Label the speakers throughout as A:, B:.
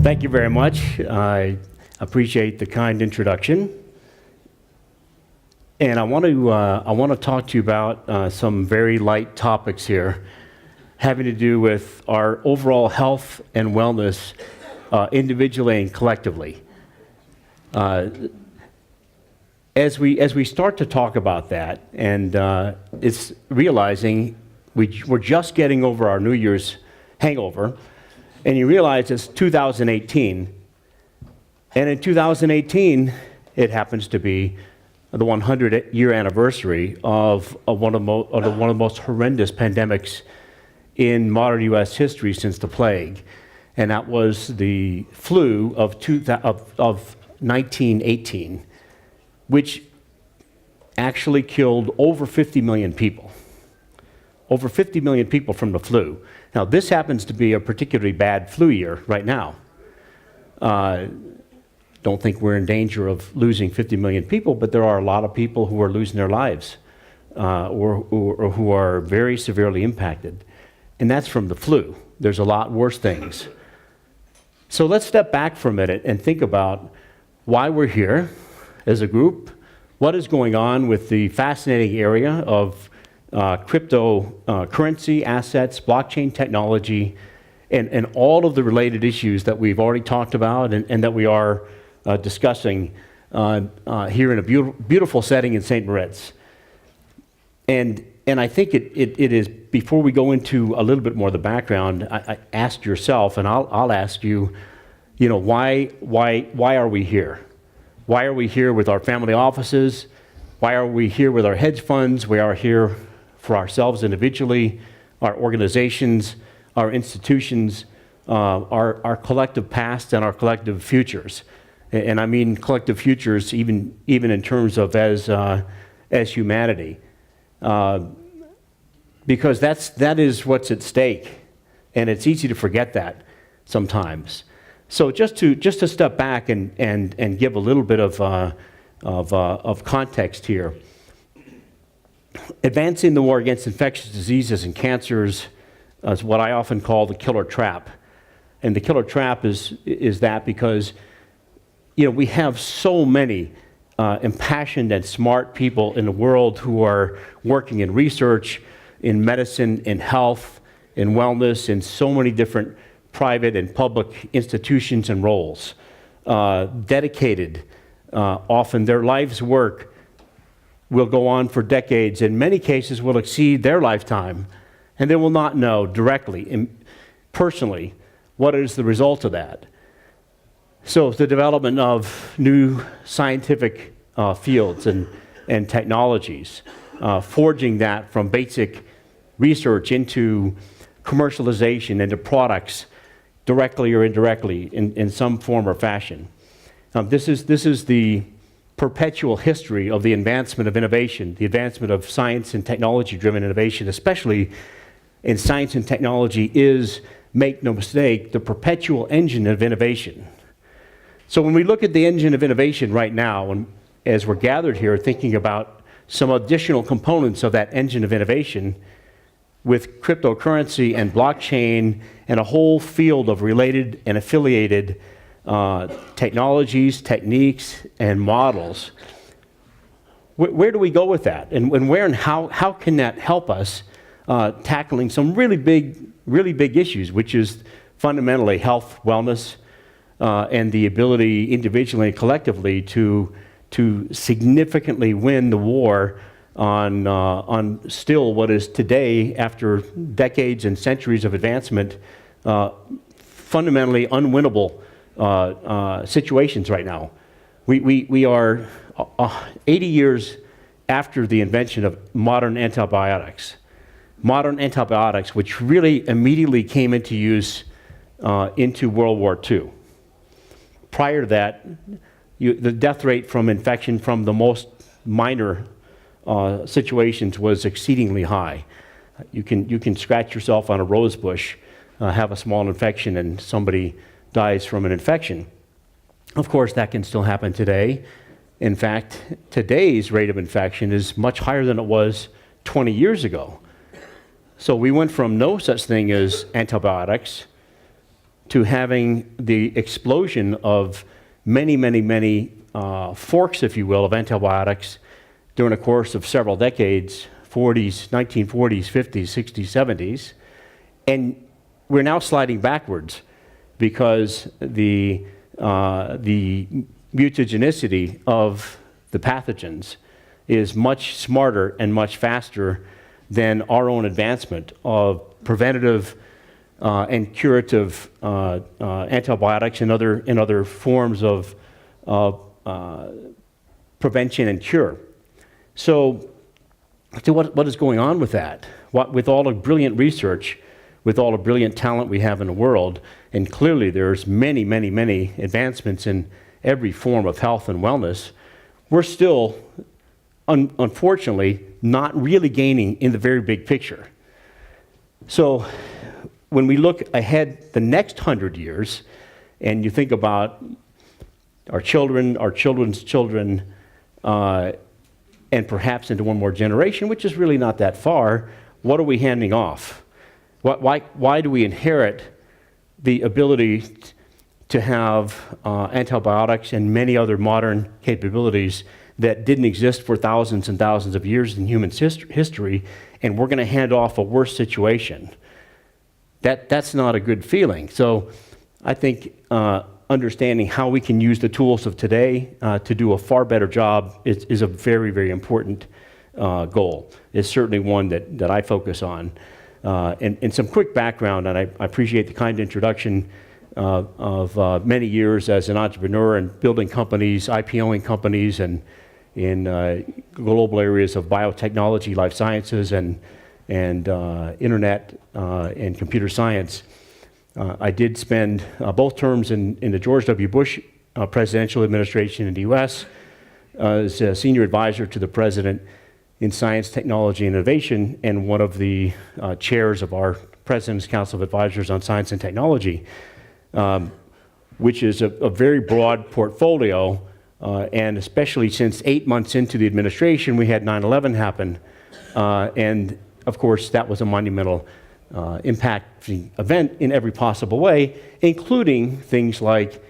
A: Thank you very much. I appreciate the kind introduction. And I want to talk to you about some very light topics here having to do with our overall health and wellness individually and collectively. As we start to talk about that, and it's realizing we're just getting over our New Year's hangover, and you realize it's 2018, and in 2018, it happens to be the 100-year anniversary of one of the most horrendous pandemics in modern U.S. history since the plague, and that was the flu of 1918, which actually killed over 50 million people. Over 50 million people from the flu. Now, this happens to be a particularly bad flu year right now. Don't think we're in danger of losing 50 million people, but there are a lot of people who are losing their lives or who are very severely impacted. And that's from the flu. There's a lot worse things. So let's step back for a minute and think about why we're here as a group, what is going on with the fascinating area of cryptocurrency assets, blockchain technology, and all of the related issues that we've already talked about and that we are discussing here in a beautiful setting in St. Moritz. And I think it is, before we go into a little bit more of the background, I ask yourself, and I'll ask you, why are we here? Why are we here with our family offices? Why are we here with our hedge funds? We are here for ourselves individually, our organizations, our institutions, our collective past and our collective futures. And I mean collective futures even in terms of as humanity. Because that is what's at stake, and it's easy to forget that sometimes. So just to step back and give a little bit of context here. Advancing the war against infectious diseases and cancers is what I often call the killer trap. And the killer trap is that because we have so many impassioned and smart people in the world who are working in research, in medicine, in health, in wellness, in so many different private and public institutions and roles. Dedicated, often their life's work will go on for decades, in many cases will exceed their lifetime, and they will not know directly and personally what is the result of that. So the development of new scientific fields and technologies, forging that from basic research into commercialization, into products, directly or indirectly in some form or fashion. This is the perpetual history of the advancement of innovation, the advancement of science and technology-driven innovation, especially in science and technology, is, make no mistake, the perpetual engine of innovation. So when we look at the engine of innovation right now, and as we're gathered here thinking about some additional components of that engine of innovation with cryptocurrency and blockchain and a whole field of related and affiliated technologies, techniques, and models, where do we go with that? And where and how can that help us tackling some really big issues, which is fundamentally health, wellness, and the ability individually and collectively to significantly win the war on still what is today, after decades and centuries of advancement, fundamentally unwinnable situations right now. We are 80 years after the invention of modern antibiotics. Modern antibiotics, which really immediately came into use into World War II. Prior to that, the death rate from infection from the most minor situations was exceedingly high. You can scratch yourself on a rose bush, have a small infection, and somebody dies from an infection. Of course, that can still happen today. In fact, today's rate of infection is much higher than it was 20 years ago. So we went from no such thing as antibiotics to having the explosion of many forks, if you will, of antibiotics during the course of several decades, 1940s, 50s, 60s, 70s, and we're now sliding backwards because the mutagenicity of the pathogens is much smarter and much faster than our own advancement of preventative and curative antibiotics and other forms of prevention and cure. So what is going on with that? With all the brilliant research, with all the brilliant talent we have in the world, and clearly there's many advancements in every form of health and wellness, we're still, unfortunately, not really gaining in the very big picture. So when we look ahead the next 100 years, and you think about our children, our children's children, and perhaps into one more generation, which is really not that far, what are we handing off? Why do we inherit the ability to have antibiotics and many other modern capabilities that didn't exist for thousands and thousands of years in human history, and we're going to hand off a worse situation? That's not a good feeling. So I think understanding how we can use the tools of today to do a far better job is a very important goal. It's certainly one that I focus on. And some quick background, and I appreciate the kind introduction of many years as an entrepreneur and building companies, IPOing companies, and in global areas of biotechnology, life sciences, and internet and computer science. I did spend both terms in the George W. Bush presidential administration in the U.S. As a senior advisor to the president in science, technology, and innovation, and one of the chairs of our President's Council of Advisors on Science and Technology, which is a very broad portfolio, and especially since 8 months into the administration, we had 9/11 happen, and of course that was a monumental impacting event in every possible way, including things like,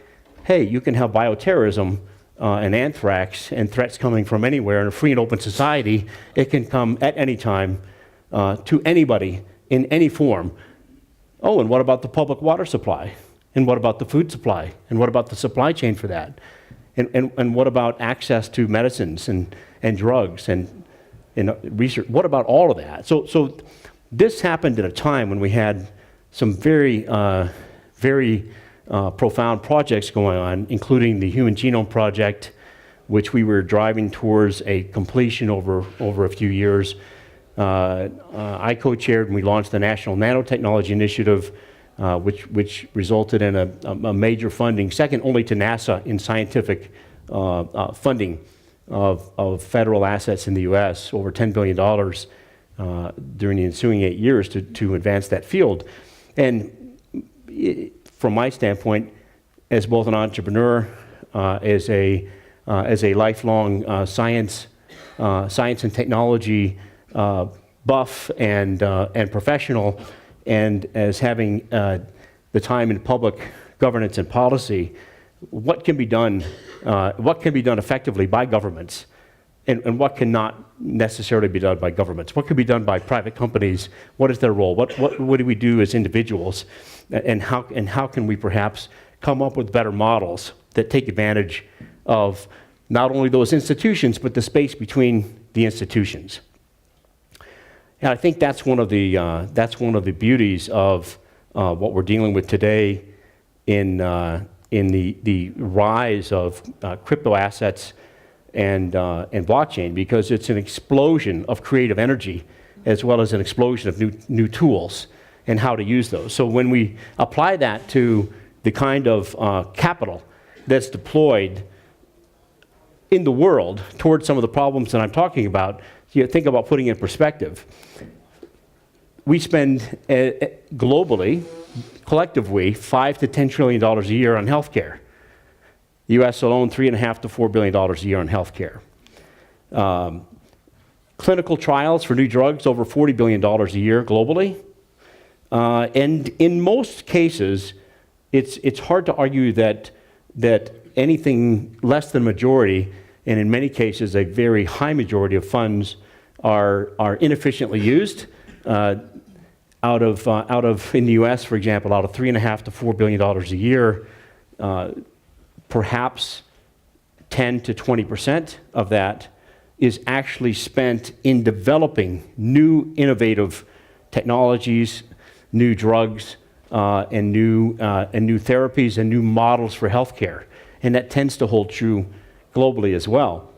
A: hey, you can have bioterrorism and anthrax and threats coming from anywhere. In a free and open society, it can come at any time to anybody in any form. Oh, and what about the public water supply? And what about the food supply? And what about the supply chain for that? And what about access to medicines and drugs and research? What about all of that? So this happened at a time when we had some very profound projects going on, including the Human Genome Project, which we were driving towards a completion over a few years. I co-chaired and we launched the National Nanotechnology Initiative, which resulted in a major funding, second only to NASA in scientific funding of federal assets in the U.S., over $10 billion during the ensuing 8 years to advance that field. And from my standpoint, as both an entrepreneur, as a lifelong science and technology buff and professional, and as having the time in public governance and policy, what can be done effectively by governments, and what cannot necessarily be done by governments? What can be done by private companies? What is their role? What do we do as individuals? And how can we perhaps come up with better models that take advantage of not only those institutions, but the space between the institutions? And I think that's one of the beauties of what we're dealing with today in the rise of crypto assets and blockchain, because it's an explosion of creative energy as well as an explosion of new tools and how to use those. So when we apply that to the kind of capital that's deployed in the world towards some of the problems that I'm talking about, you think about putting it in perspective. We spend globally, collectively, $5 to $10 trillion a year on healthcare. The U.S. alone, $3.5 to $4 billion a year on healthcare. Clinical trials for new drugs, over $40 billion a year globally. And in most cases, it's hard to argue that anything less than majority, and in many cases a very high majority of funds, are inefficiently used. Out of in the U.S., for example, out of $3.5 to $4 billion a year, perhaps 10 to 20% of that is actually spent in developing new innovative technologies, new drugs, and new therapies and new models for healthcare. And that tends to hold true globally as well.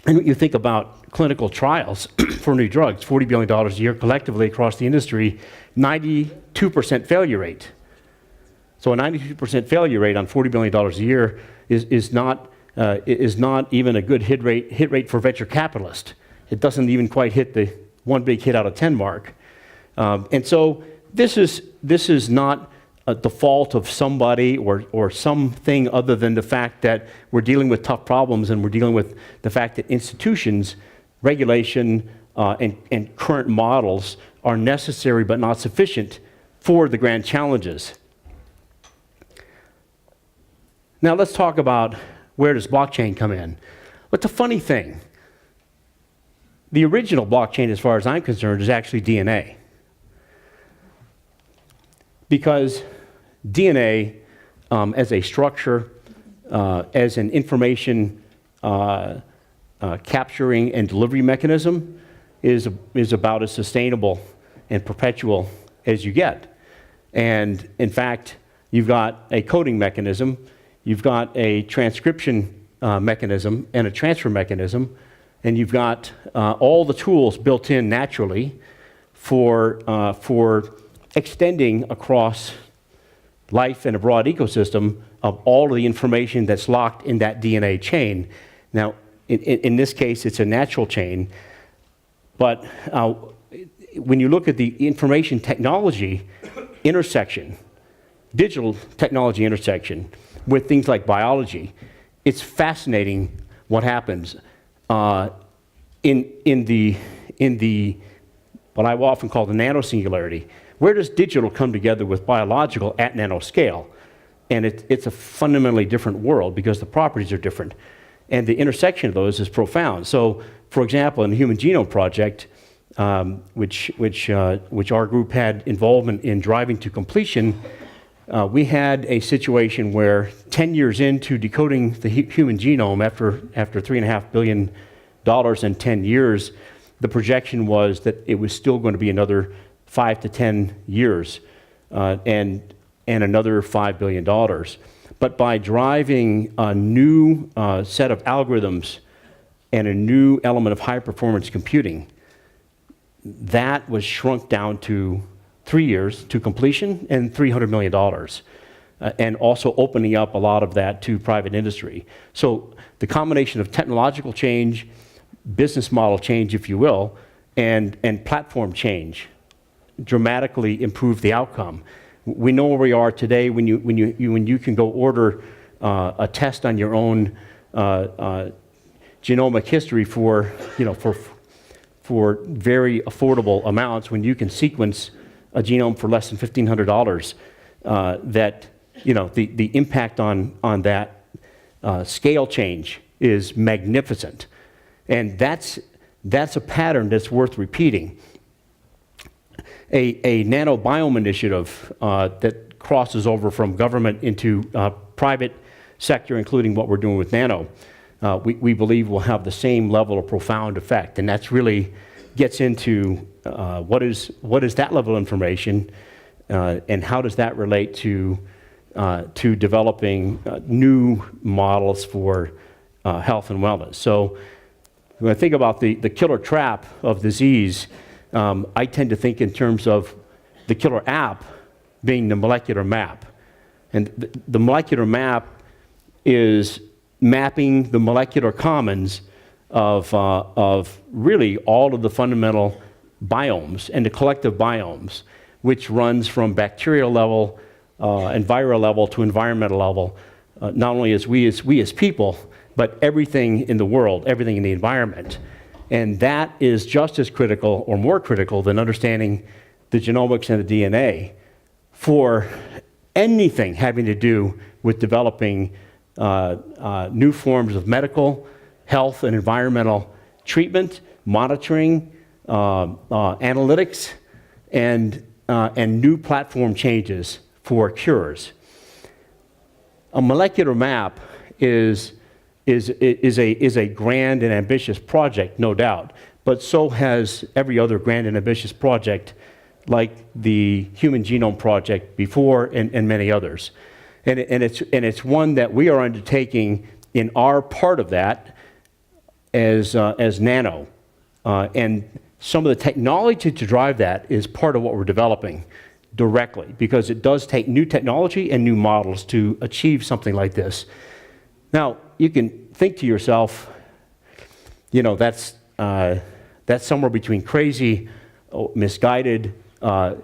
A: And when you think about clinical trials for new drugs, $40 billion a year collectively across the industry, 92% failure rate. So a 92% failure rate on $40 billion a year is not even a good hit rate for venture capitalists. It doesn't even quite hit the one big hit out of 10 mark. And so this is not the fault of somebody or something other than the fact that we're dealing with tough problems, and we're dealing with the fact that institutions, regulation, and current models are necessary but not sufficient for the grand challenges. Now let's talk about, where does blockchain come in? But the funny thing, the original blockchain, as far as I'm concerned, is actually DNA. Because DNA, as a structure, as an information capturing and delivery mechanism, is about as sustainable and perpetual as you get. And in fact, you've got a coding mechanism, you've got a transcription mechanism and a transfer mechanism, and you've got all the tools built in naturally for extending across life and a broad ecosystem of all of the information that's locked in that DNA chain. Now, in this case, it's a natural chain, but when you look at the information technology intersection, digital technology intersection with things like biology, it's fascinating what happens in the what I often call the nano singularity. Where does digital come together with biological at nanoscale? And it's a fundamentally different world because the properties are different. And the intersection of those is profound. So, for example, in the Human Genome Project, which our group had involvement in driving to completion, we had a situation where 10 years into decoding the human genome, after $3.5 billion in 10 years, the projection was that it was still going to be another 5 to 10 years and another $5 billion. But by driving a new set of algorithms and a new element of high-performance computing, that was shrunk down to 3 years to completion and $300 million, and also opening up a lot of that to private industry. So the combination of technological change, business model change, if you will, and platform change dramatically improved the outcome. We know where we are today when you can go order a test on your own genomic history for very affordable amounts, when you can sequence a genome for less than $1,500. That the impact on that scale change is magnificent, and that's a pattern that's worth repeating. A nanobiome initiative that crosses over from government into private sector, including what we're doing with Nano, we believe will have the same level of profound effect. And that's really gets into what is that level of information, and how does that relate to developing new models for health and wellness. So when I think about the killer trap of disease, I tend to think in terms of the killer app being the molecular map. And the molecular map is mapping the molecular commons of really all of the fundamental biomes and the collective biomes, which runs from bacterial level and viral level to environmental level, not only as we as people, but everything in the world, everything in the environment. And that is just as critical or more critical than understanding the genomics and the DNA for anything having to do with developing new forms of medical, health, and environmental treatment, monitoring, analytics, and new platform changes for cures. A molecular map is a grand and ambitious project, no doubt, but so has every other grand and ambitious project like the Human Genome Project before and many others. And it's one that we are undertaking in our part of that as Nano. And some of the technology to drive that is part of what we're developing directly, because it does take new technology and new models to achieve something like this. Now, you can think to yourself, you know, that's somewhere between crazy, misguided,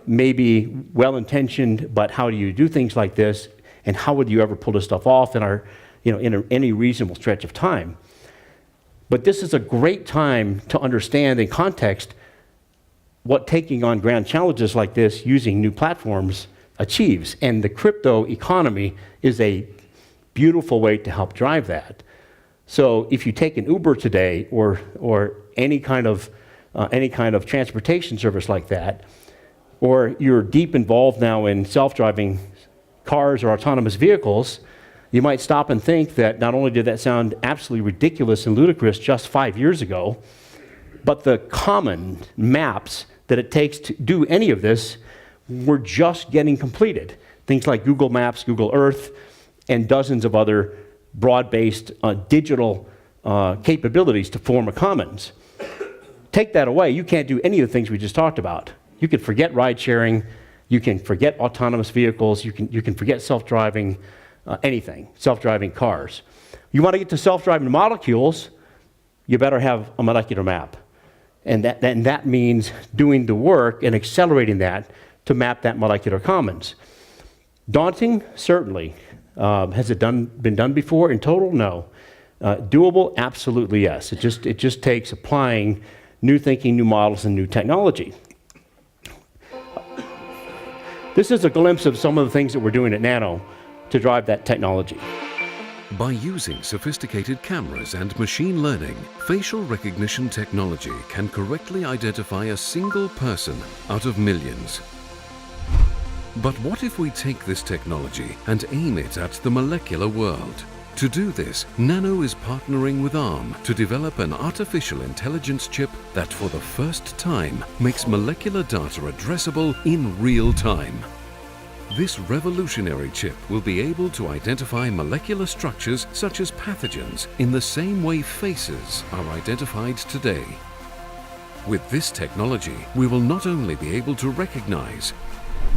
A: maybe well-intentioned, but how do you do things like this, and how would you ever pull this stuff off in any reasonable stretch of time? But this is a great time to understand in context what taking on grand challenges like this using new platforms achieves. And the crypto economy is a beautiful way to help drive that. So if you take an Uber today or any kind of transportation service like that, or you're deep involved now in self-driving cars or autonomous vehicles, you might stop and think that not only did that sound absolutely ridiculous and ludicrous just 5 years ago, but the common maps that it takes to do any of this were just getting completed. Things like Google Maps, Google Earth, and dozens of other broad-based digital capabilities to form a commons. Take that away, you can't do any of the things we just talked about. You can forget ride sharing, you can forget autonomous vehicles, you can forget self-driving, anything, self-driving cars. You want to get to self-driving molecules, you better have a molecular map. And that means doing the work and accelerating that to map that molecular commons. Daunting? Certainly. Has it been done before? In total? No. Doable? Absolutely yes. It just takes applying new thinking, new models, and new technology. This is a glimpse of some of the things that we're doing at Nano to drive that technology.
B: By using sophisticated cameras and machine learning, facial recognition technology can correctly identify a single person out of millions. But what if we take this technology and aim it at the molecular world? To do this, Nano is partnering with ARM to develop an artificial intelligence chip that for the first time makes molecular data addressable in real time. This revolutionary chip will be able to identify molecular structures such as pathogens in the same way faces are identified today. With this technology, we will not only be able to recognize,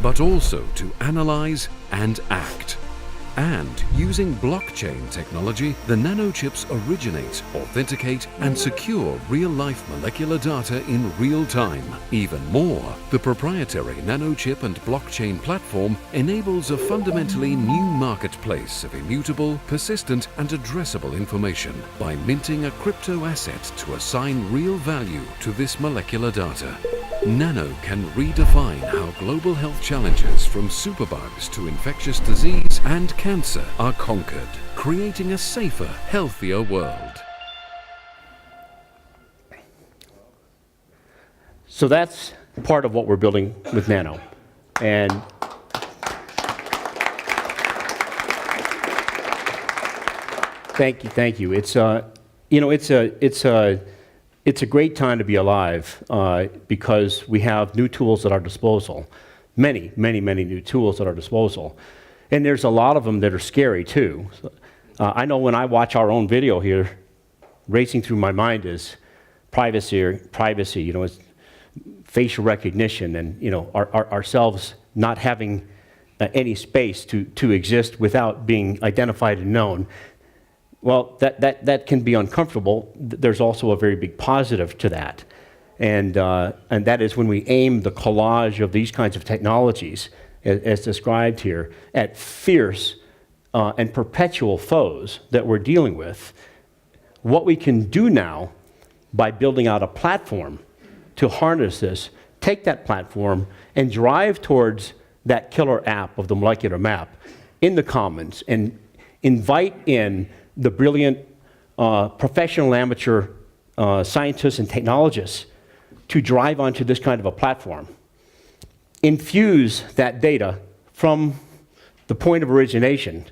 B: but also to analyze and act. And using blockchain technology, the nanochips originate, authenticate, and secure real-life molecular data in real time. Even more, the proprietary nanochip and blockchain platform enables a fundamentally new marketplace of immutable, persistent, and addressable information by minting a crypto asset to assign real value to this molecular data. Nano can redefine how global health challenges from superbugs to infectious disease and cancer are conquered, creating a safer, healthier world.
A: So that's part of what we're building with Nano. And thank you. It's a great time to be alive because we have new tools at our disposal. Many new tools at our disposal. And there's a lot of them that are scary too. I know when I watch our own video here, racing through my mind is privacy, it's facial recognition, and ourselves not having any space to exist without being identified and known. Well, that can be uncomfortable. There's also a very big positive to that. And that is when we aim the collage of these kinds of technologies, as described here, at fierce and perpetual foes that we're dealing with. What we can do now by building out a platform to harness this, take that platform and drive towards that killer app of the molecular map in the commons and invite in the brilliant professional amateur scientists and technologists to drive onto this kind of a platform. Infuse that data from the point of origination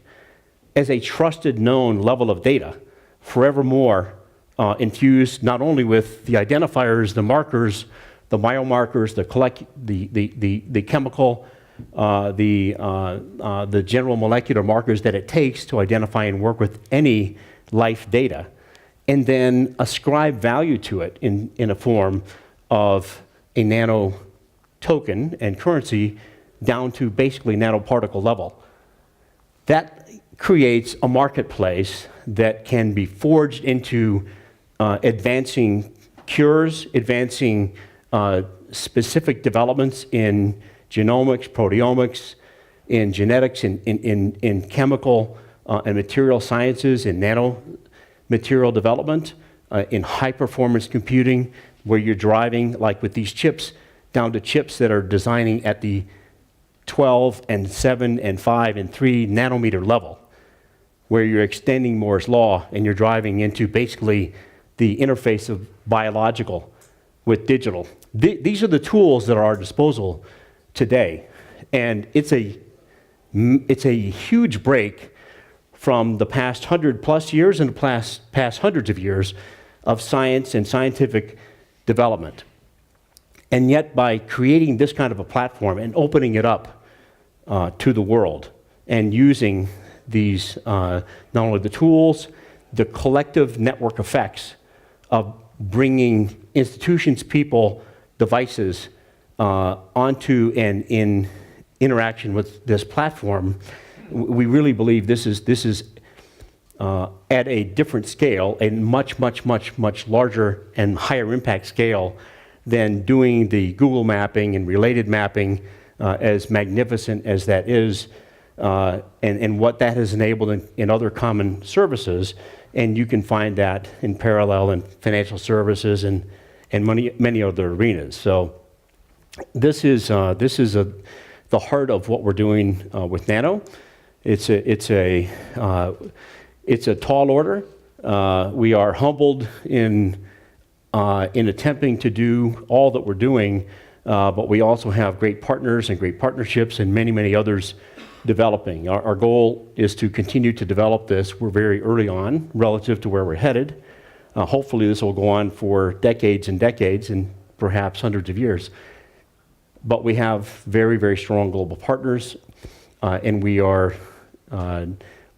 A: as a trusted, known level of data, forevermore infused not only with the identifiers, the markers, the biomarkers, the chemical, the general molecular markers that it takes to identify and work with any life data, and then ascribe value to it in a form of a nano token and currency down to basically nanoparticle level. That creates a marketplace that can be forged into advancing cures, advancing specific developments in genomics, proteomics, in genetics, in chemical and material sciences, in nano material development, in high performance computing, where you're driving, like with these chips, down to chips that are designing at the 12 and 7 and 5 and 3 nanometer level, where you're extending Moore's law and you're driving into basically the interface of biological with digital. These are the tools that are at our disposal today. And it's a huge break from the past 100+ years and the past hundreds of years of science and scientific development. And yet, by creating this kind of a platform and opening it up to the world and using these, not only the tools, the collective network effects of bringing institutions, people, devices onto and in interaction with this platform, we really believe this is at a different scale, a much larger and higher impact scale than doing the Google mapping and related mapping, as magnificent as that is, and what that has enabled in other common services. And you can find that in parallel in financial services and many other arenas. So this is the heart of what we're doing with Nano. It's a tall order. We are humbled in attempting to do all that we're doing, but we also have great partners and great partnerships and many others developing. Our goal is to continue to develop this. We're very early on relative to where we're headed. Hopefully this will go on for decades and decades and perhaps hundreds of years. But we have very strong global partners, and we are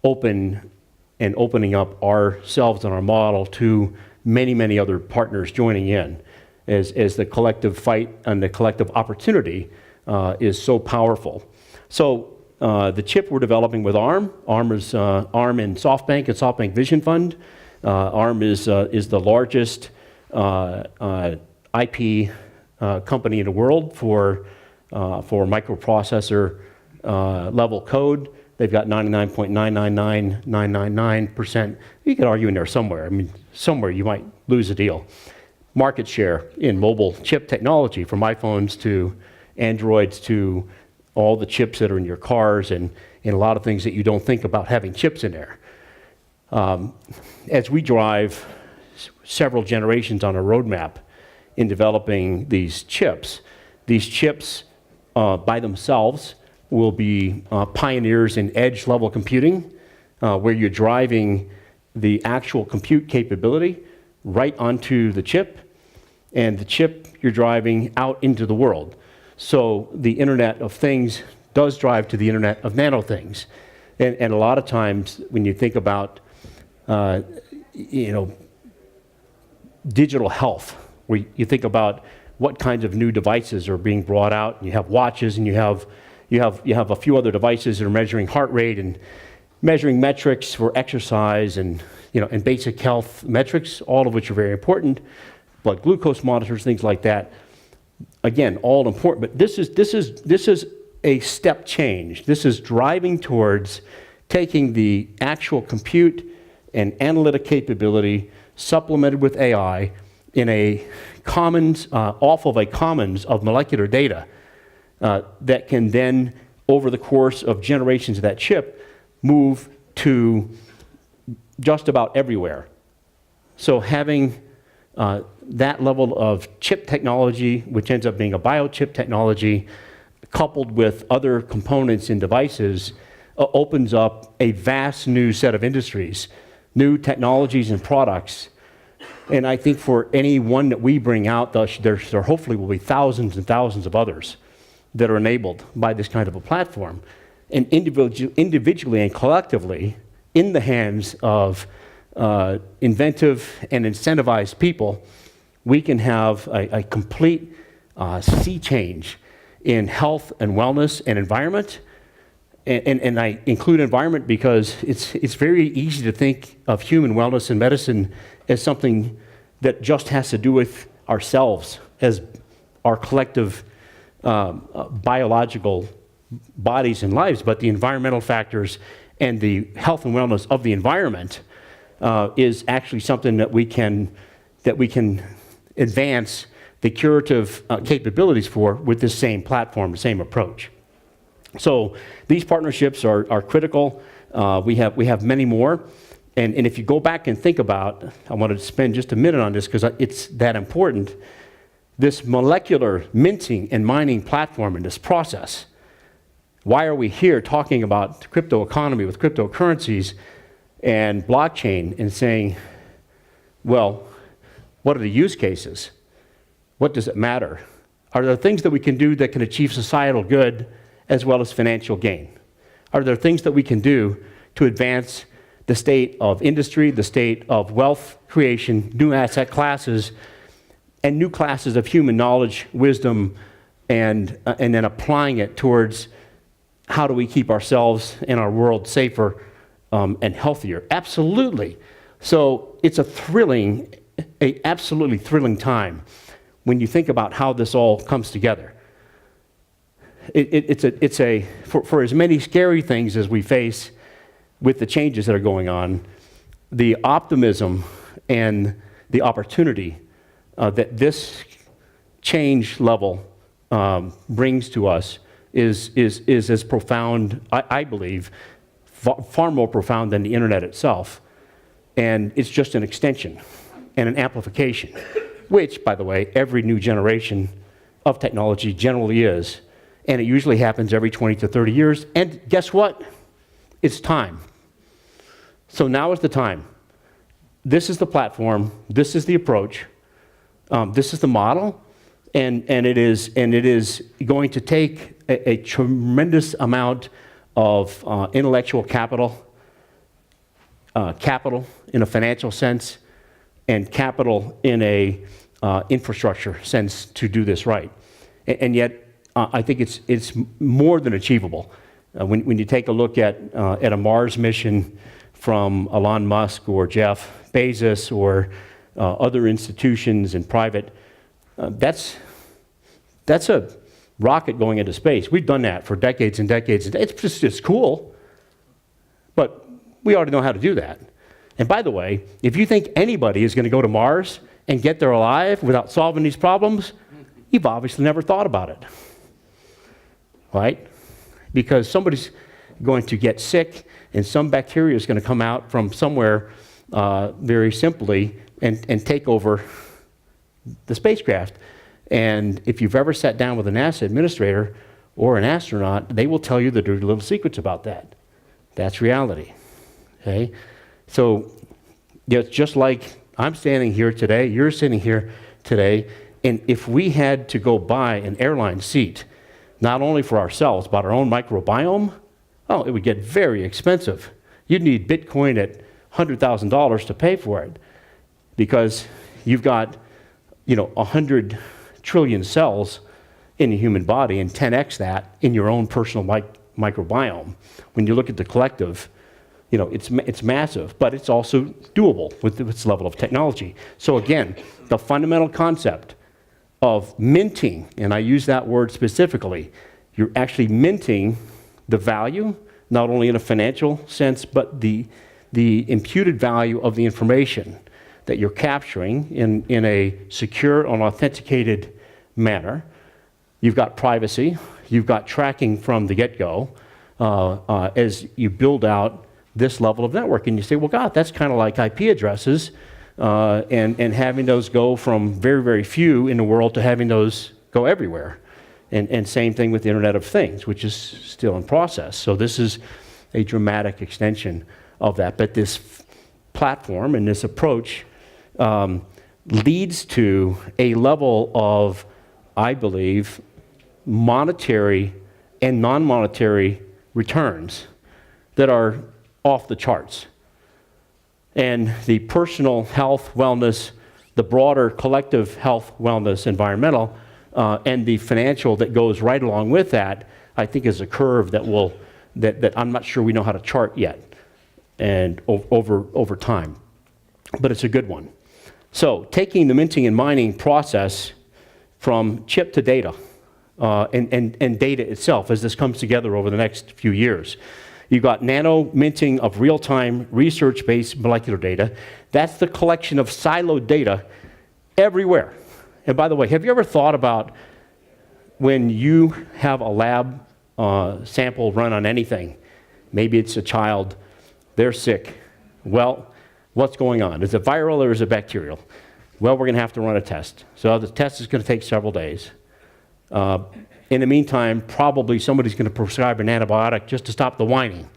A: open and opening up ourselves and our model to many other partners joining in as the collective fight and the collective opportunity is so powerful. So the chip we're developing with ARM is ARM and SoftBank and SoftBank Vision Fund. ARM is the largest IP company in the world for microprocessor level code. They've got 99.999999%. You could argue in there somewhere. I mean, somewhere you might lose a deal. Market share in mobile chip technology, from iPhones to Androids to all the chips that are in your cars and a lot of things that you don't think about having chips in there. As we drive several generations on a roadmap in developing these chips by themselves will be pioneers in edge level computing, where you're driving the actual compute capability right onto the chip, and the chip you're driving out into the world. So the Internet of Things does drive to the Internet of Nano Things. And a lot of times when you think about digital health, where you think about what kinds of new devices are being brought out, and you have watches and you have a few other devices that are measuring heart rate and measuring metrics for exercise and basic health metrics, all of which are very important, blood glucose monitors, things like that. Again, all important, but this is a step change. This is driving towards taking the actual compute and analytic capability supplemented with AI in a commons, off of a commons of molecular data, that can then, over the course of generations of that chip, move to just about everywhere. So having that level of chip technology, which ends up being a biochip technology, coupled with other components in devices, opens up a vast new set of industries, new technologies and products. And I think for any one that we bring out, there hopefully will be thousands and thousands of others that are enabled by this kind of a platform. And individually and collectively, in the hands of inventive and incentivized people, we can have a complete sea change in health and wellness and environment. And I include environment because it's very easy to think of human wellness and medicine as something that just has to do with ourselves as our collective biological bodies and lives, but the environmental factors and the health and wellness of the environment is actually something that we can advance the curative capabilities for with this same platform, the same approach. So these partnerships are critical. We have many more. And if you go back and think about, I wanted to spend just a minute on this because it's that important, this molecular minting and mining platform in this process. Why are we here talking about the crypto economy with cryptocurrencies and blockchain and saying, well, what are the use cases? What does it matter? Are there things that we can do that can achieve societal good as well as financial gain? Are there things that we can do to advance the state of industry, the state of wealth creation, new asset classes, and new classes of human knowledge, wisdom, and then applying it towards how do we keep ourselves and our world safer and healthier? Absolutely. So it's absolutely thrilling time when you think about how this all comes together. For as many scary things as we face with the changes that are going on, the optimism and the opportunity that this change level brings to us is as profound, I believe, far more profound than the internet itself. And it's just an extension and an amplification, which, by the way, every new generation of technology generally is. And it usually happens every 20 to 30 years. And guess what? It's time. So now is the time. This is the platform. This is the approach. This is the model. And it is going to take a tremendous amount of intellectual capital in a financial sense, and capital in a infrastructure sense to do this right. And yet, I think it's more than achievable. When you take a look at a Mars mission from Elon Musk or Jeff Bezos or other institutions and private, that's a rocket going into space. We've done that for decades and decades. It's cool, but we already know how to do that. And by the way, if you think anybody is going to go to Mars and get there alive without solving these problems, you've obviously never thought about it, right? Because somebody's going to get sick and some bacteria is going to come out from somewhere very simply and take over the spacecraft. And if you've ever sat down with a NASA administrator or an astronaut, they will tell you the dirty little secrets about that. That's reality, okay? So it's just like I'm standing here today, you're sitting here today, and if we had to go buy an airline seat, not only for ourselves, but our own microbiome, it would get very expensive. You'd need Bitcoin at $100,000 to pay for it because you've got, 100 trillion cells in the human body and 10x that in your own personal microbiome. When you look at the collective, it's massive, but it's also doable with its level of technology. So again, the fundamental concept of minting, and I use that word specifically, you're actually minting the value, not only in a financial sense, but the imputed value of the information that you're capturing in a secure and authenticated manner. You've got privacy, You've got tracking from the get-go as you build out this level of network. And you say, well, God, that's kind of like IP addresses and having those go from very, very few in the world to having those go everywhere. And same thing with the Internet of Things, which is still in process. So this is a dramatic extension of that. But this platform and this approach leads to a level of, I believe, monetary and non-monetary returns that are off the charts. And the personal health, wellness, the broader collective health, wellness, environmental, and the financial that goes right along with that, I think is a curve that I'm not sure we know how to chart yet and over time. But it's a good one. So taking the minting and mining process from chip to data and data itself as this comes together over the next few years. You've got nano minting of real-time research-based molecular data. That's the collection of siloed data everywhere. And by the way, have you ever thought about when you have a lab sample run on anything, maybe it's a child, they're sick. Well, what's going on? Is it viral or is it bacterial? Well, we're going to have to run a test. So the test is going to take several days. In the meantime, probably somebody's going to prescribe an antibiotic just to stop the whining.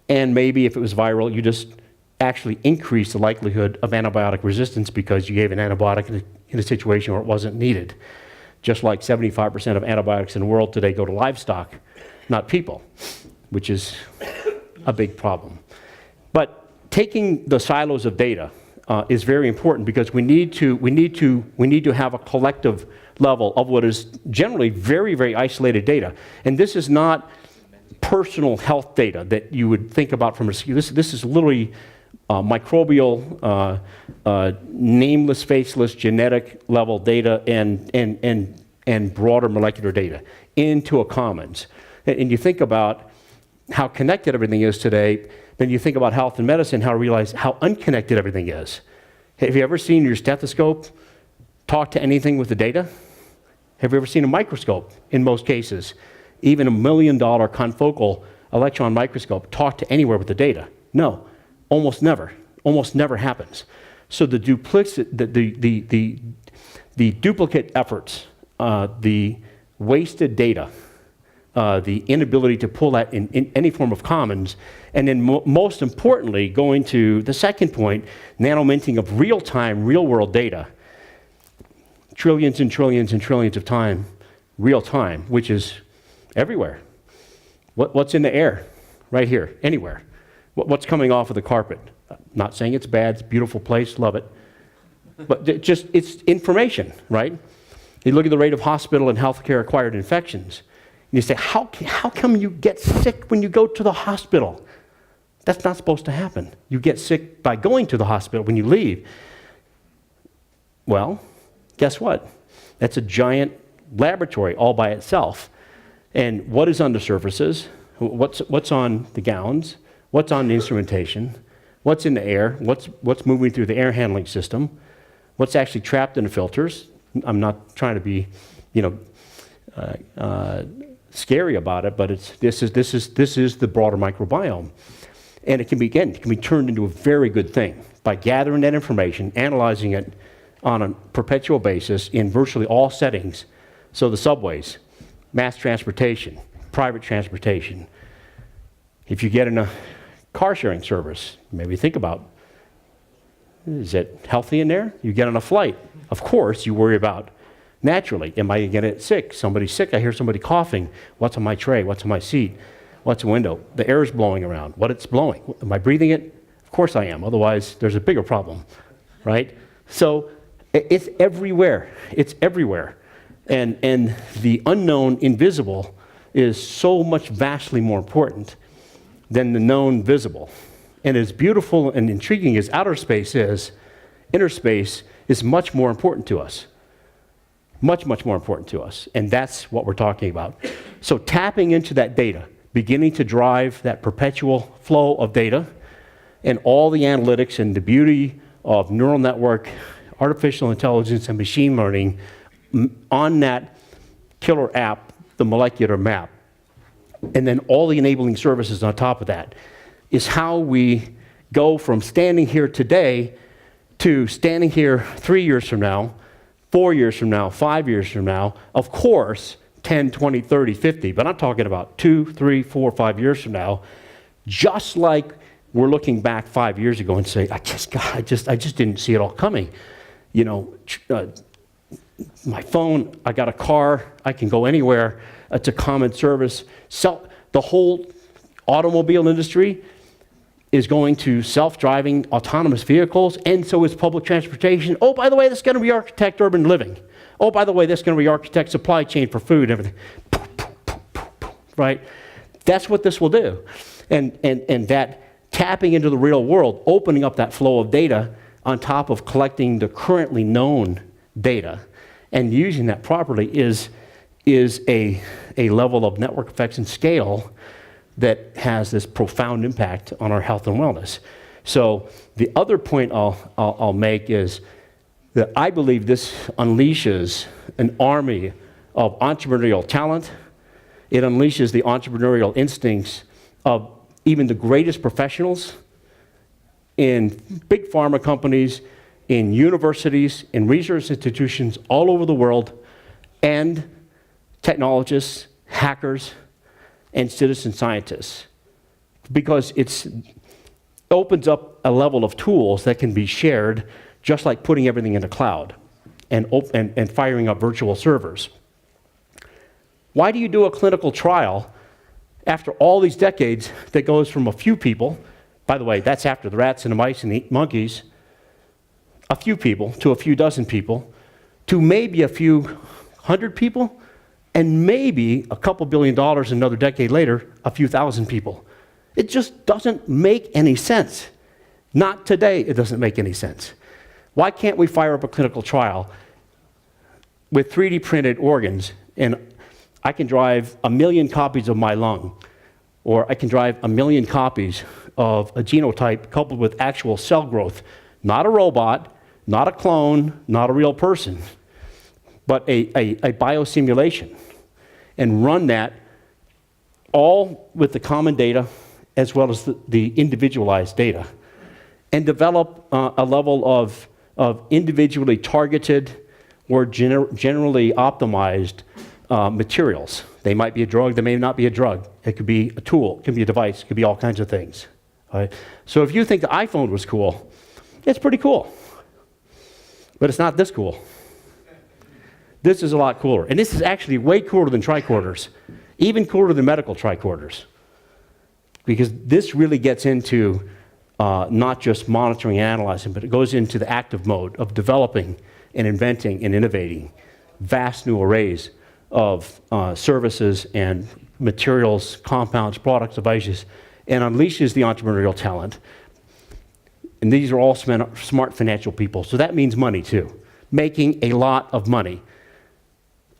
A: And maybe if it was viral, you just actually increase the likelihood of antibiotic resistance because you gave an antibiotic in a situation where it wasn't needed. Just like 75% of antibiotics in the world today go to livestock, not people, which is a big problem. But taking the silos of data is very important because we need to have a collective level of what is generally very, very isolated data. And this is not personal health data that you would think about from a, this is literally microbial, nameless, faceless, genetic level data and broader molecular data into a commons. And you think about how connected everything is today, then you think about health and medicine, how to realize how unconnected everything is. Have you ever seen your stethoscope talk to anything with the data? Have you ever seen a microscope, in most cases, even $1 million confocal electron microscope talk to anywhere with the data? No, almost never happens. So the duplicate efforts, the wasted data, the inability to pull that in any form of commons, and then most importantly, going to the second point, nano minting of real-time, real-world data, trillions and trillions and trillions of time, real time, which is everywhere. What's in the air? Right here, anywhere. What's coming off of the carpet? Not saying it's bad, it's a beautiful place, love it. But it's information, right? You look at the rate of hospital and healthcare acquired infections, and you say, how come you get sick when you go to the hospital? That's not supposed to happen. You get sick by going to the hospital when you leave. Well, guess what? That's a giant laboratory all by itself. And what is on the surfaces? What's on the gowns? What's on the instrumentation? What's in the air? What's moving through the air handling system? What's actually trapped in the filters? I'm not trying to be, scary about it, but this is the broader microbiome, and it can be turned into a very good thing by gathering that information, analyzing it on a perpetual basis in virtually all settings. So the subways, mass transportation, private transportation. If you get in a car sharing service, maybe think about, is it healthy in there? You get on a flight, of course you worry about, naturally, am I going to get sick? Somebody's sick, I hear somebody coughing. What's on my tray? What's on my seat? What's a window? The air is blowing around. What it's blowing? Am I breathing it? Of course I am, otherwise there's a bigger problem, right? So it's everywhere. It's everywhere. And the unknown, invisible, is so much vastly more important than the known visible. And as beautiful and intriguing as outer space is, inner space is much more important to us. Much, much more important to us. And that's what we're talking about. So tapping into that data, beginning to drive that perpetual flow of data, and all the analytics and the beauty of neural network, artificial intelligence, and machine learning on that killer app the molecular map. And then all the enabling services on top of that is how we go from standing here today to standing here 3 years from now, 4 years from now, 5 years from now, of course, 10, 20, 30, 50, but I'm talking about 2, 3, 4, 5 years from now, just like we're looking back 5 years ago and say, I just didn't see it all coming. You know, my phone, I got a car, I can go anywhere, it's a common service. So the whole automobile industry is going to self-driving autonomous vehicles, and so is public transportation. Oh, by the way, that's going to re-architect urban living. Oh, by the way, that's going to re-architect supply chain for food and everything. Right? That's what this will do. And that tapping into the real world, opening up that flow of data on top of collecting the currently known data and using that properly is a level of network effects and scale that has this profound impact on our health and wellness. So the other point I'll make is that I believe this unleashes an army of entrepreneurial talent. It unleashes the entrepreneurial instincts of even the greatest professionals in big pharma companies, in universities, in research institutions all over the world, and technologists, hackers, and citizen scientists, because it opens up a level of tools that can be shared, just like putting everything in the cloud and firing up virtual servers. Why do you do a clinical trial after all these decades that goes from a few people, by the way, that's after the rats and the mice and the monkeys, a few people to a few dozen people, to maybe a few hundred people, and maybe a couple $1 billion another decade later, a few thousand people? It just doesn't make any sense. Not today, it doesn't make any sense. Why can't we fire up a clinical trial with 3D printed organs, and I can drive 1 million copies of my lung, or I can drive 1 million copies of a genotype coupled with actual cell growth, not a robot, not a clone, not a real person, but a biosimulation, and run that all with the common data as well as the individualized data, and develop a level of individually targeted or generally optimized materials. They might be a drug, they may not be a drug. It could be a tool, it could be a device, it could be all kinds of things. All right? So if you think the iPhone was cool, it's pretty cool. But it's not this cool. This is a lot cooler. And this is actually way cooler than tricorders, even cooler than medical tricorders. Because this really gets into not just monitoring and analyzing, but it goes into the active mode of developing and inventing and innovating vast new arrays of services and materials, compounds, products, devices, and unleashes the entrepreneurial talent. And these are all smart financial people, so that means money too. Making a lot of money.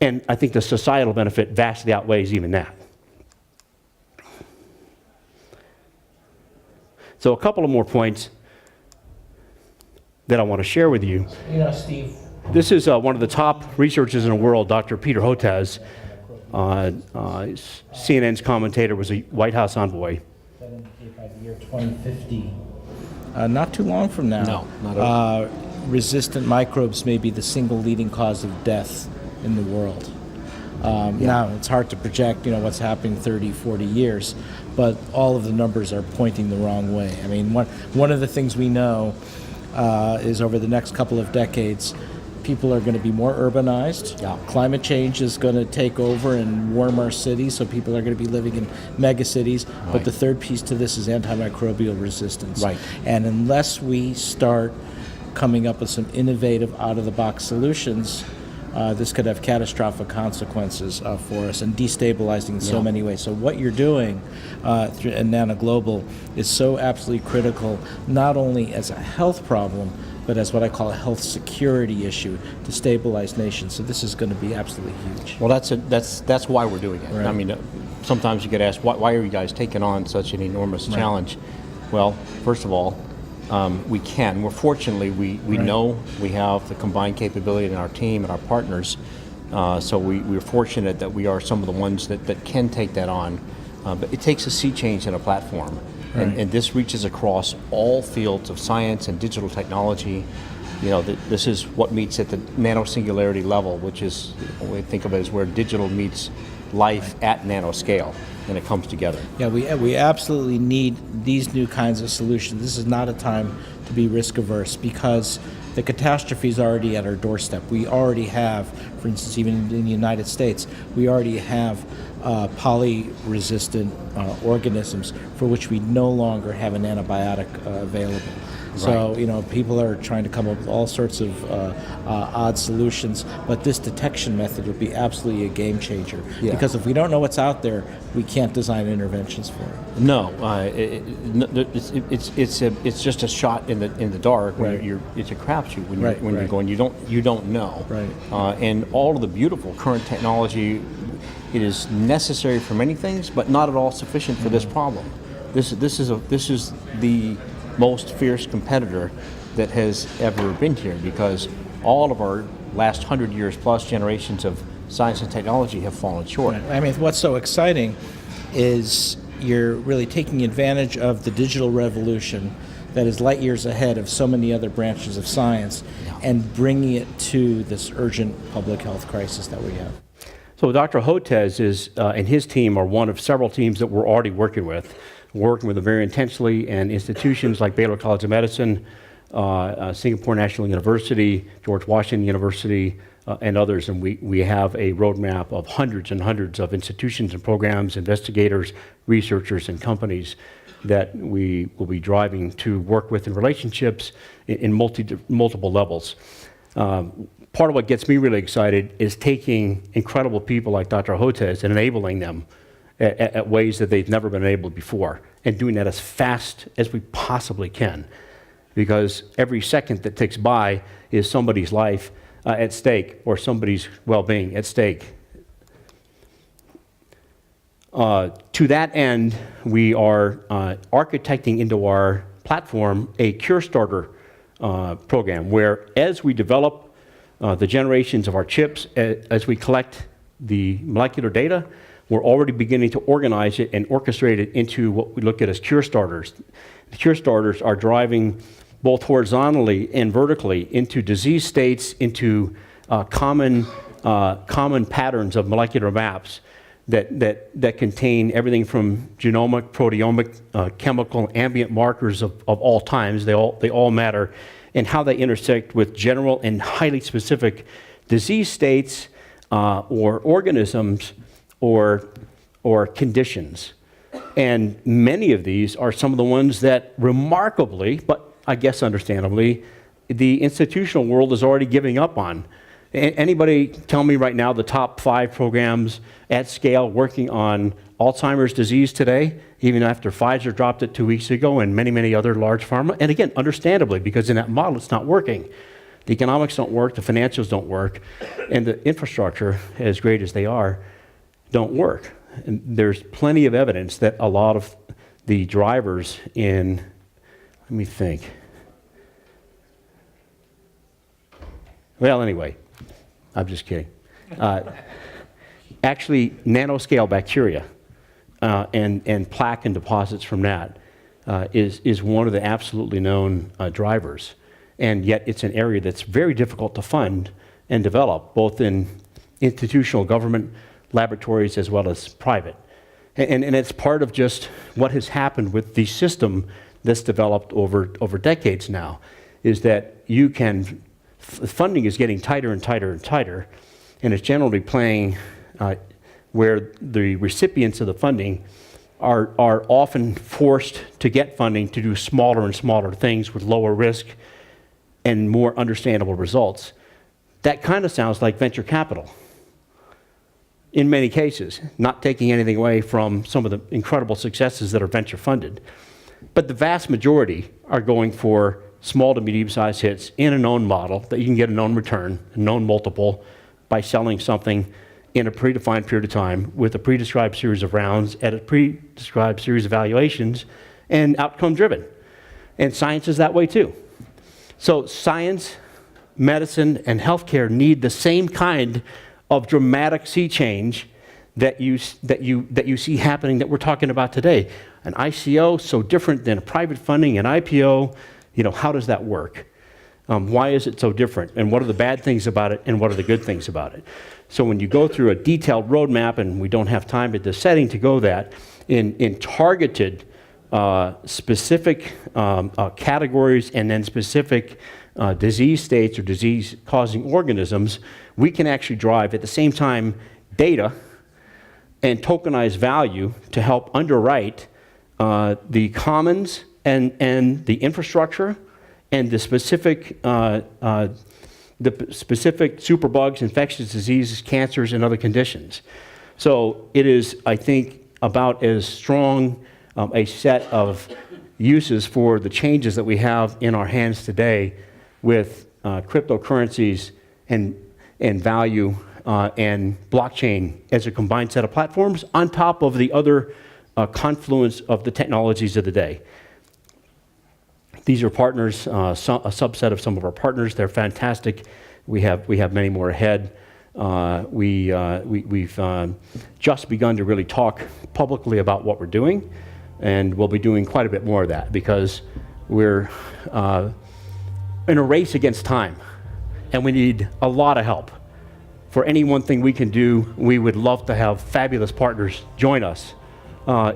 A: And I think the societal benefit vastly outweighs even that. So a couple of more points that I want to share with you.
C: You know, Steve.
A: This is one of the top researchers in the world, Dr. Peter Hotez. CNN's commentator, was a White House envoy.
C: That indicate by the year 2050. Not too long from now.
D: No, not at all.
C: Resistant microbes may be the single leading cause of death in the world. Now, it's hard to project, what's happening 30, 40 years, but all of the numbers are pointing the wrong way. I mean, one of the things we know is over the next couple of decades, people are going to be more urbanized.
D: Yeah.
C: Climate change is going to take over and warm our cities, so people are going to be living in mega cities.
D: Right.
C: But the third piece to this is antimicrobial resistance.
D: Right.
C: And unless we start coming up with some innovative, out-of-the-box solutions, this could have catastrophic consequences for us and destabilizing in so many ways. So what you're doing through Nano Global is so absolutely critical, not only as a health problem, but as what I call a health security issue to stabilize nations. So this is going to be absolutely huge.
D: Well, that's why we're doing it.
C: Right.
D: I mean, sometimes you get asked, why are you guys taking on such an enormous challenge? Well, first of all, we can. Fortunately, we
C: Right.
D: know we have the combined capability in our team and our partners So we're fortunate that we are some of the ones that can take that on. But it takes a sea change in a platform. And this reaches across all fields of science and digital technology. You know, this is what meets at the nano-singularity level, which is, we think of it as where digital meets life at nanoscale, and it comes together.
C: Yeah, we absolutely need these new kinds of solutions. This is not a time to be risk averse because the catastrophe is already at our doorstep. We already have, for instance, even in the United States, we already have poly-resistant organisms for which we no longer have an antibiotic available. So, you know, people are trying to come up with all sorts of odd solutions, but this detection method would be absolutely a game changer.
D: Yeah.
C: Because if we don't know what's out there, we can't design interventions for it.
D: No, it's just a shot in the dark.
C: Right.
D: It's a crapshoot when
C: Right,
D: you're
C: right.
D: going. You don't know.
C: Right.
D: And all of the beautiful current technology, it is necessary for many things, but not at all sufficient for this problem. This is the most fierce competitor that has ever been here, because all of our last 100 years plus generations of science and technology have fallen short.
C: I mean, what's so exciting is you're really taking advantage of the digital revolution that is light years ahead of so many other branches of science and bringing it to this urgent public health crisis that we have.
A: So Dr. Hotez and his team are one of several teams that we're already working with. We're working with them very intensely, and institutions like Baylor College of Medicine, Singapore National University, George Washington University, and others. And we have a roadmap of hundreds and hundreds of institutions and programs, investigators, researchers, and companies that we will be driving to work with in relationships in multiple levels. Part of what gets me really excited is taking incredible people like Dr. Hotez and enabling them at ways that they've never been enabled before, and doing that as fast as we possibly can. Because every second that ticks by is somebody's life at stake, or somebody's well-being at stake. To that end, we are architecting into our platform a Cure Starter program, where as we develop the generations of our chips, as we collect the molecular data, we're already beginning to organize it and orchestrate it into what we look at as cure starters. The cure starters are driving both horizontally and vertically into disease states, into common patterns of molecular maps that contain everything from genomic, proteomic, chemical, ambient markers of all times. They all matter, and how they intersect with general and highly specific disease states or organisms or conditions. And many of these are some of the ones that remarkably, but I guess understandably, the institutional world is already giving up on. Anybody tell me right now the top 5 programs at scale working on Alzheimer's disease today, even after Pfizer dropped it 2 weeks ago and many other large pharma? And again, understandably, because in that model it's not working. The economics don't work, the financials don't work, and the infrastructure, as great as they are, don't work. And there's plenty of evidence that a lot of the drivers in, let me think. Well, anyway, I'm just kidding. Actually, nanoscale bacteria and plaque and deposits from that is one of the absolutely known drivers. And yet it's an area that's very difficult to fund and develop, both in institutional government laboratories as well as private. And it's part of just what has happened with the system that's developed over decades now, is that you can, funding is getting tighter and tighter and tighter, and it's generally playing where the recipients of the funding are often forced to get funding to do smaller and smaller things with lower risk and more understandable results. That kind of sounds like venture capital in many cases, not taking anything away from some of the incredible successes that are venture funded. But the vast majority are going for small to medium-sized hits in a known model that you can get a known return, a known multiple, by selling something in a predefined period of time with a prescribed series of rounds at a prescribed series of valuations, and outcome-driven. And science is that way too. So science, medicine, and healthcare need the same kind of dramatic sea change that you see happening that we're talking about today. An ICO so different than a private funding, an IPO. How does that work? Why is it so different? And what are the bad things about it? And what are the good things about it? So when you go through a detailed roadmap, and we don't have time at this setting to go that, in targeted specific categories and then specific disease states or disease-causing organisms, we can actually drive at the same time data and tokenized value to help underwrite the commons and the infrastructure and the specific superbugs, infectious diseases, cancers, and other conditions. So it is, I think, about as strong a set of uses for the changes that we have in our hands today with cryptocurrencies and value and blockchain as a combined set of platforms on top of the other confluence of the technologies of the day. These are partners, a subset of some of our partners. They're fantastic. We have many more ahead. We've just begun to really talk publicly about what we're doing, and we'll be doing quite a bit more of that because we're in a race against time, and we need a lot of help. For any one thing we can do, we would love to have fabulous partners join us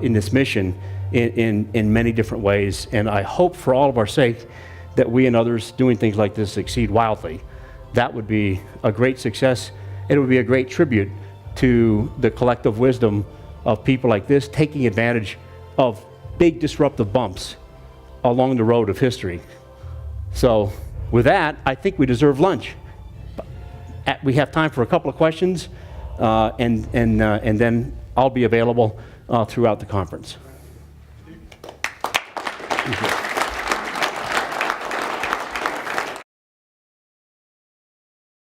A: in this mission in many different ways. And I hope for all of our sake that we and others doing things like this succeed wildly. That would be a great success. It would be a great tribute to the collective wisdom of people like this taking advantage of big disruptive bumps along the road of history. So with that, I think we deserve lunch. We have time for a couple of questions, and then I'll be available throughout the conference. Thank you.